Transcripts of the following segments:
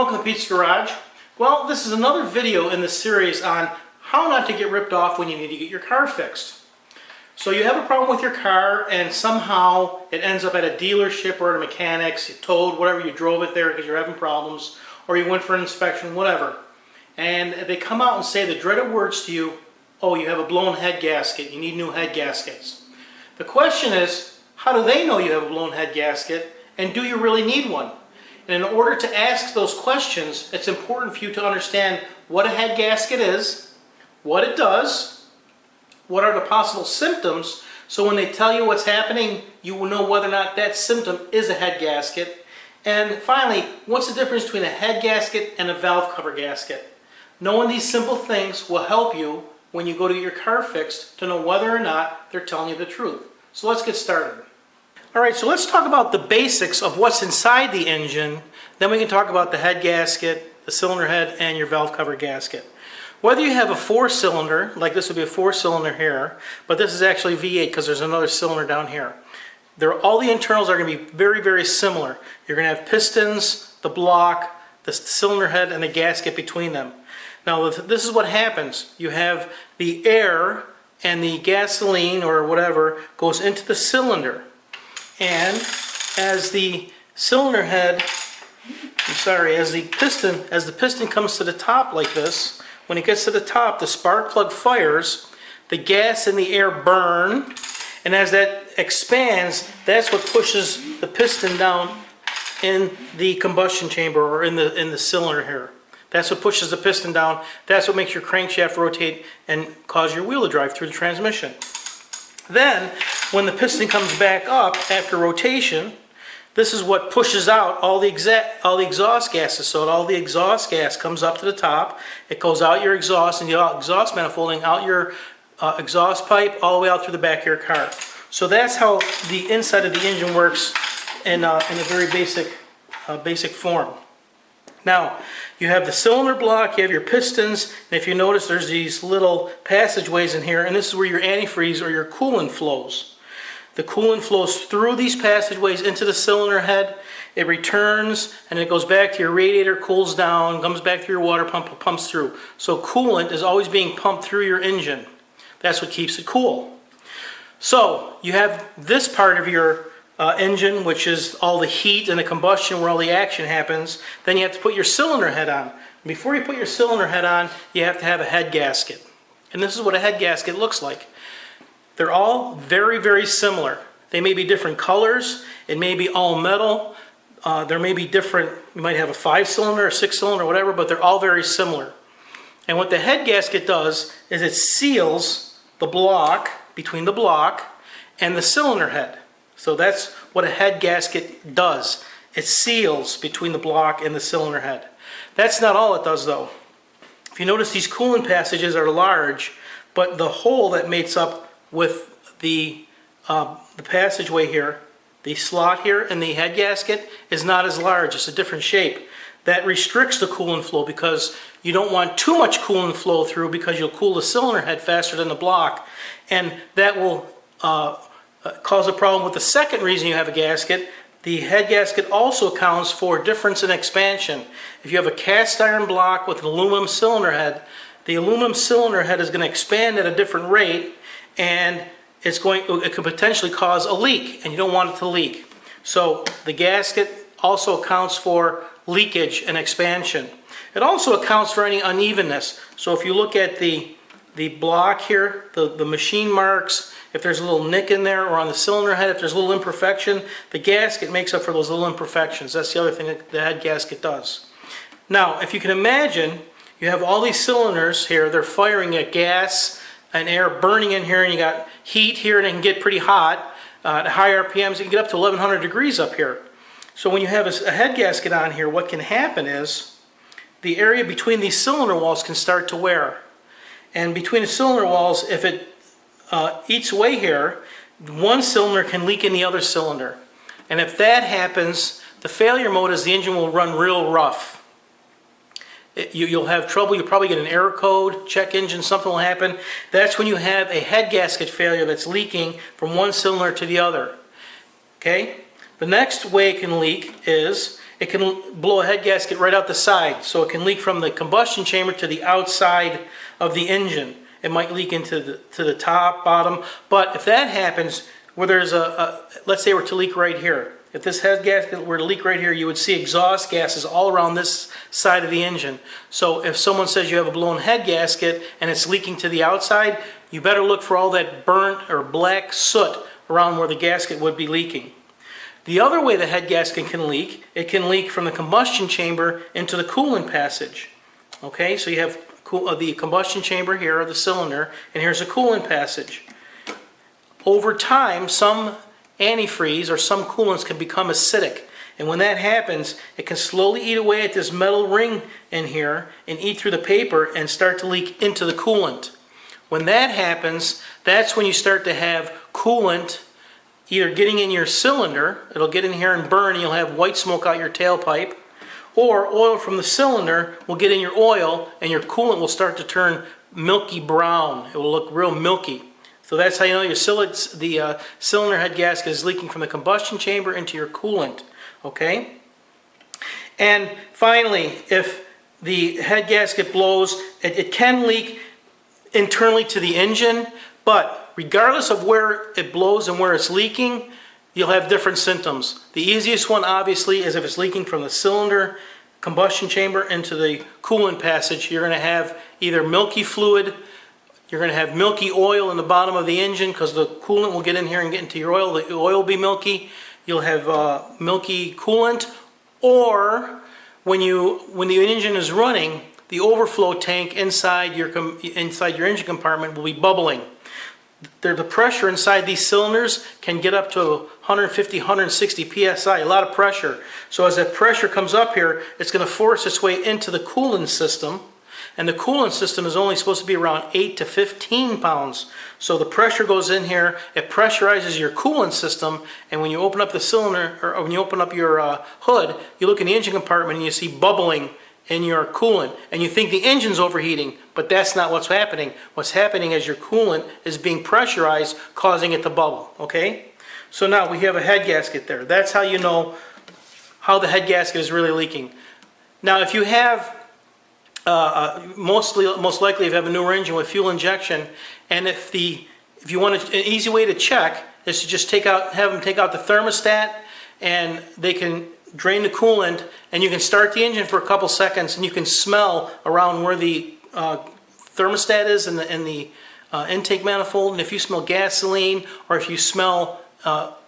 welcome to Pete's Garage. Well, this is another video in the series on how not to get ripped off when you need to get your car fixed. So you have a problem with your car and somehow it ends up at a dealership or at a mechanic's, you towed, whatever, you drove it there because you're having problems, or you went for an inspection, whatever. And they come out and say the dreaded words to you, oh, you have a blown head gasket, you need new head gaskets. The question is, how do they know you have a blown head gasket, and do you really need one? And in order to ask those questions, it's important for you to understand what a head gasket is, what it does, what are the possible symptoms, so when they tell you what's happening, you will know whether or not that symptom is a head gasket. And finally, what's the difference between a head gasket and a valve cover gasket? Knowing these simple things will help you when you go to get your car fixed to know whether or not they're telling you the truth. So let's get started. Alright, so let's talk about the basics of what's inside the engine. Then we can talk about the head gasket, the cylinder head, and your valve cover gasket. Whether you have a 4-cylinder, like this would be a 4-cylinder here, but this is actually V8 because there's another cylinder down here. All the internals are going to be very, very similar. You're going to have pistons, the block, the cylinder head, and the gasket between them. Now this is what happens. You have the air and the gasoline or whatever goes into the cylinder. And as the cylinder head, as the piston comes to the top like this, when it gets to the top, the spark plug fires, the gas and the air burn, and as that expands, that's what pushes the piston down in the combustion chamber or in the cylinder here. That's what pushes the piston down. That's what makes your crankshaft rotate and cause your wheel to drive through the transmission. Then, when the piston comes back up after rotation, this is what pushes out all the exhaust gases. So all the exhaust gas comes up to the top. It goes out your exhaust and the exhaust manifolding, out your exhaust pipe, all the way out through the back of your car. So that's how the inside of the engine works in a very basic form. Now, you have the cylinder block, you have your pistons, and if you notice there's these little passageways in here, and this is where your antifreeze or your coolant flows. The coolant flows through these passageways into the cylinder head, it returns, and it goes back to your radiator, cools down, comes back through your water pump, pumps through. So coolant is always being pumped through your engine. That's what keeps it cool. So, you have this part of your engine, which is all the heat and the combustion where all the action happens. Then you have to put your cylinder head on. Before you put your cylinder head on, you have to have a head gasket. And this is what a head gasket looks like. They're all very, very similar. They may be different colors. It may be all metal. There may be different, you might have a 5-cylinder, a 6-cylinder, whatever, but they're all very similar. And what the head gasket does is it seals the block, between the block and the cylinder head. So that's what a head gasket does. It seals between the block and the cylinder head. That's not all it does though. If you notice, these coolant passages are large, but the hole that mates up with the passageway here, the slot here in the head gasket, is not as large. It's a different shape. That restricts the coolant flow because you don't want too much coolant flow through because you'll cool the cylinder head faster than the block, and that will cause a problem with the second reason you have a gasket. The head gasket also accounts for difference in expansion. If you have a cast iron block with an aluminum cylinder head, the aluminum cylinder head is going to expand at a different rate, and it could potentially cause a leak, and you don't want it to leak. So the gasket also accounts for leakage and expansion. It also accounts for any unevenness. So if you look at the block here, the machine marks, if there's a little nick in there, or on the cylinder head, if there's a little imperfection, the gasket makes up for those little imperfections. That's the other thing that the head gasket does. Now, if you can imagine, you have all these cylinders here, they're firing at gas and air burning in here, and you got heat here, and it can get pretty hot. At high RPMs, it can get up to 1100 degrees up here. So when you have a head gasket on here, what can happen is the area between these cylinder walls can start to wear. And between the cylinder walls, if it eats away here, one cylinder can leak in the other cylinder. And if that happens, the failure mode is the engine will run real rough. You'll have trouble. You'll probably get an error code, check engine, something will happen. That's when you have a head gasket failure that's leaking from one cylinder to the other. Okay? The next way it can leak is it can blow a head gasket right out the side. So it can leak from the combustion chamber to the outside of the engine. It might leak into the top, bottom. But if that happens, where there's let's say it were to leak right here. If this head gasket were to leak right here, you would see exhaust gases all around this side of the engine. So if someone says you have a blown head gasket and it's leaking to the outside, you better look for all that burnt or black soot around where the gasket would be leaking. The other way the head gasket can leak, it can leak from the combustion chamber into the coolant passage. Okay, so you have the combustion chamber here, or the cylinder, and here's a coolant passage. Over time, some antifreeze or some coolants can become acidic, and when that happens, it can slowly eat away at this metal ring in here and eat through the paper and start to leak into the coolant. When that happens, that's when you start to have coolant either getting in your cylinder, it'll get in here and burn and you'll have white smoke out your tailpipe, or oil from the cylinder will get in your oil and your coolant will start to turn milky brown. It will look real milky. So that's how you know the cylinder head gasket is leaking from the combustion chamber into your coolant. Okay? And finally, if the head gasket blows, it can leak internally to the engine, but regardless of where it blows and where it's leaking, you'll have different symptoms. The easiest one, obviously, is if it's leaking from the cylinder, combustion chamber into the coolant passage. You're going to have either milky fluid, you're going to have milky oil in the bottom of the engine because the coolant will get in here and get into your oil. The oil will be milky. You'll have milky coolant, or when the engine is running, the overflow tank inside your engine compartment will be bubbling. The pressure inside these cylinders can get up to 150, 160 psi, a lot of pressure. So as that pressure comes up here, it's going to force its way into the coolant system. And the coolant system is only supposed to be around 8 to 15 pounds. So the pressure goes in here, it pressurizes your coolant system, and when you open up the cylinder, or when you open up your hood, you look in the engine compartment and you see bubbling in your coolant. And you think the engine's overheating, but that's not what's happening. What's happening is your coolant is being pressurized, causing it to bubble. Okay? So now we have a head gasket there. That's how you know how the head gasket is really leaking. Now if you have most likely if you have a newer engine with fuel injection, and if you want an easy way to check is to just have them take out the thermostat, and they can drain the coolant, and you can start the engine for a couple seconds, and you can smell around where the thermostat is in the intake manifold. And if you smell gasoline, or if you smell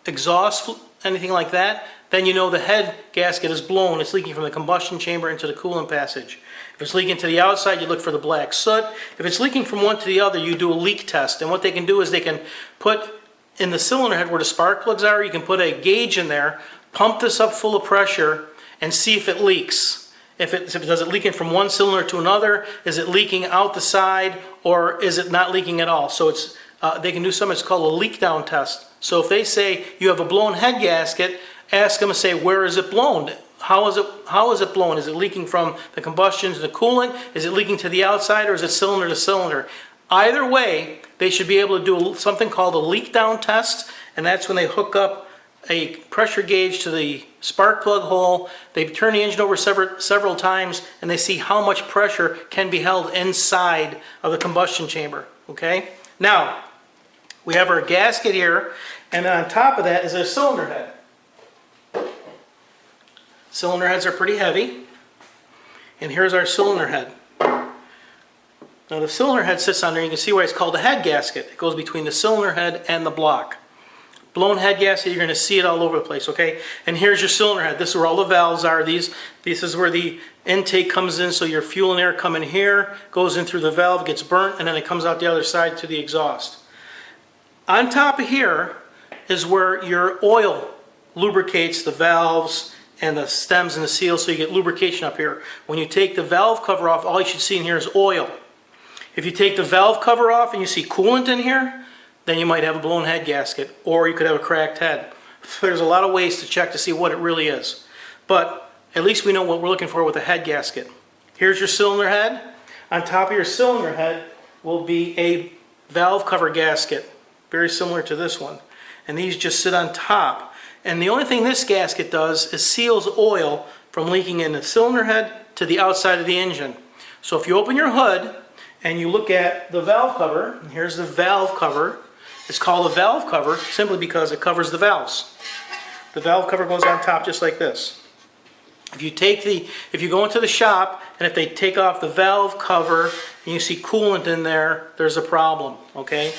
exhaust, anything like that, then you know the head gasket is blown. It's leaking from the combustion chamber into the coolant passage. If it's leaking to the outside, you look for the black soot. If it's leaking from one to the other, you do a leak test. And what they can do is they can put in the cylinder head where the spark plugs are, you can put a gauge in there, pump this up full of pressure, and see if it leaks. Does it leaking from one cylinder to another? Is it leaking out the side, or is it not leaking at all? So they can do something that's called a leak down test. So if they say you have a blown head gasket, ask them and say, where is it blown? How is it blown? Is it leaking from the combustion to the coolant? Is it leaking to the outside, or is it cylinder to cylinder? Either way, they should be able to do something called a leak down test, and that's when they hook up a pressure gauge to the spark plug hole. They turn the engine over several times, and they see how much pressure can be held inside of the combustion chamber. Okay? Now, we have our gasket here, and on top of that is a cylinder head. Cylinder heads are pretty heavy, and here's our cylinder head. Now the cylinder head sits on there. You can see why it's called a head gasket. It goes between the cylinder head and the block. Blown head gasket, you're going to see it all over the place, okay? And here's your cylinder head. This is where all the valves are. This is where the intake comes in, so your fuel and air come in here, goes in through the valve, gets burnt, and then it comes out the other side to the exhaust. On top of here is where your oil lubricates the valves and the stems and the seals, so you get lubrication up here. When you take the valve cover off, all you should see in here is oil. If you take the valve cover off and you see coolant in here, then you might have a blown head gasket, or you could have a cracked head. There's a lot of ways to check to see what it really is. But at least we know what we're looking for with a head gasket. Here's your cylinder head. On top of your cylinder head will be a valve cover gasket, very similar to this one. And these just sit on top. And the only thing this gasket does is seals oil from leaking in the cylinder head to the outside of the engine. So if you open your hood and you look at the valve cover, and here's the valve cover. It's called a valve cover simply because it covers the valves. The valve cover goes on top just like this. If you go into the shop and if they take off the valve cover and you see coolant in there, there's a problem, okay?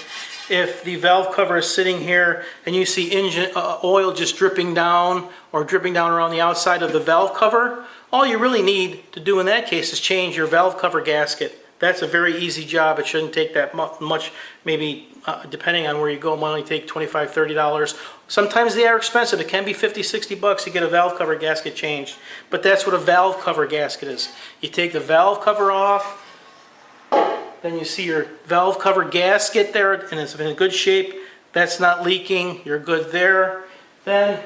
If the valve cover is sitting here and you see engine oil just dripping down or dripping down around the outside of the valve cover, all you really need to do in that case is change your valve cover gasket. That's a very easy job. It shouldn't take that much, maybe depending on where you go, it might only take $25, $30. Sometimes they are expensive. It can be $50, $60 to get a valve cover gasket changed. But that's what a valve cover gasket is. You take the valve cover off, then you see your valve cover gasket there, and it's in good shape. That's not leaking. You're good there. Then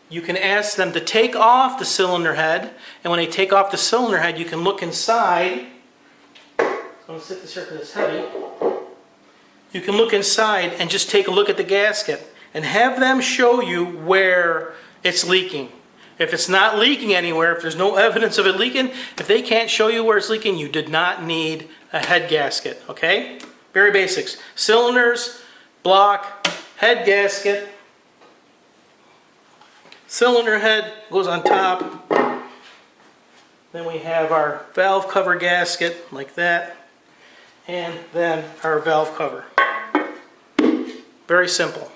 you can ask them to take off the cylinder head, and when they take off the cylinder head, you can look inside. I'm going to sit this here because it's heavy. You can look inside and just take a look at the gasket and have them show you where it's leaking. If it's not leaking anywhere, if there's no evidence of it leaking, if they can't show you where it's leaking, you did not need a head gasket, okay? Very basics. Cylinders, block, head gasket, cylinder head goes on top. Then we have our valve cover gasket like that. And then our valve cover. Very simple.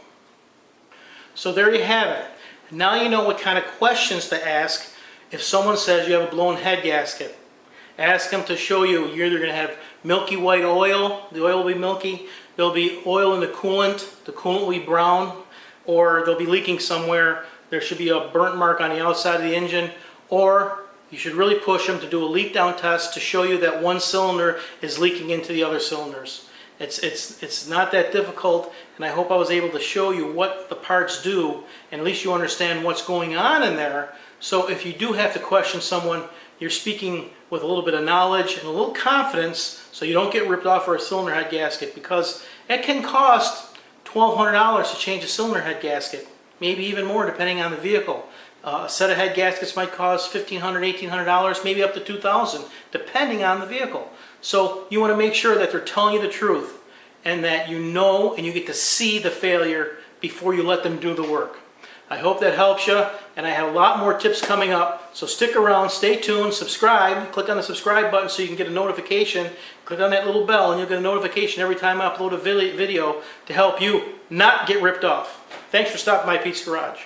So there you have it. Now you know what kind of questions to ask if someone says you have a blown head gasket. Ask them to show you you're either going to have milky white oil, the oil will be milky, there'll be oil in the coolant will be brown, or they'll be leaking somewhere, there should be a burnt mark on the outside of the engine, or you should really push them to do a leak down test to show you that one cylinder is leaking into the other cylinders. It's not that difficult, and I hope I was able to show you what the parts do, and at least you understand what's going on in there. So if you do have to question someone, you're speaking with a little bit of knowledge and a little confidence so you don't get ripped off for a cylinder head gasket, because it can cost $1,200 to change a cylinder head gasket, maybe even more depending on the vehicle. A set of head gaskets might cost $1,500, $1,800, maybe up to $2,000, depending on the vehicle. So you want to make sure that they're telling you the truth and that you know and you get to see the failure before you let them do the work. I hope that helps you, and I have a lot more tips coming up, so stick around, stay tuned, subscribe, click on the subscribe button so you can get a notification, click on that little bell and you'll get a notification every time I upload a video to help you not get ripped off. Thanks for stopping by Pete's Garage.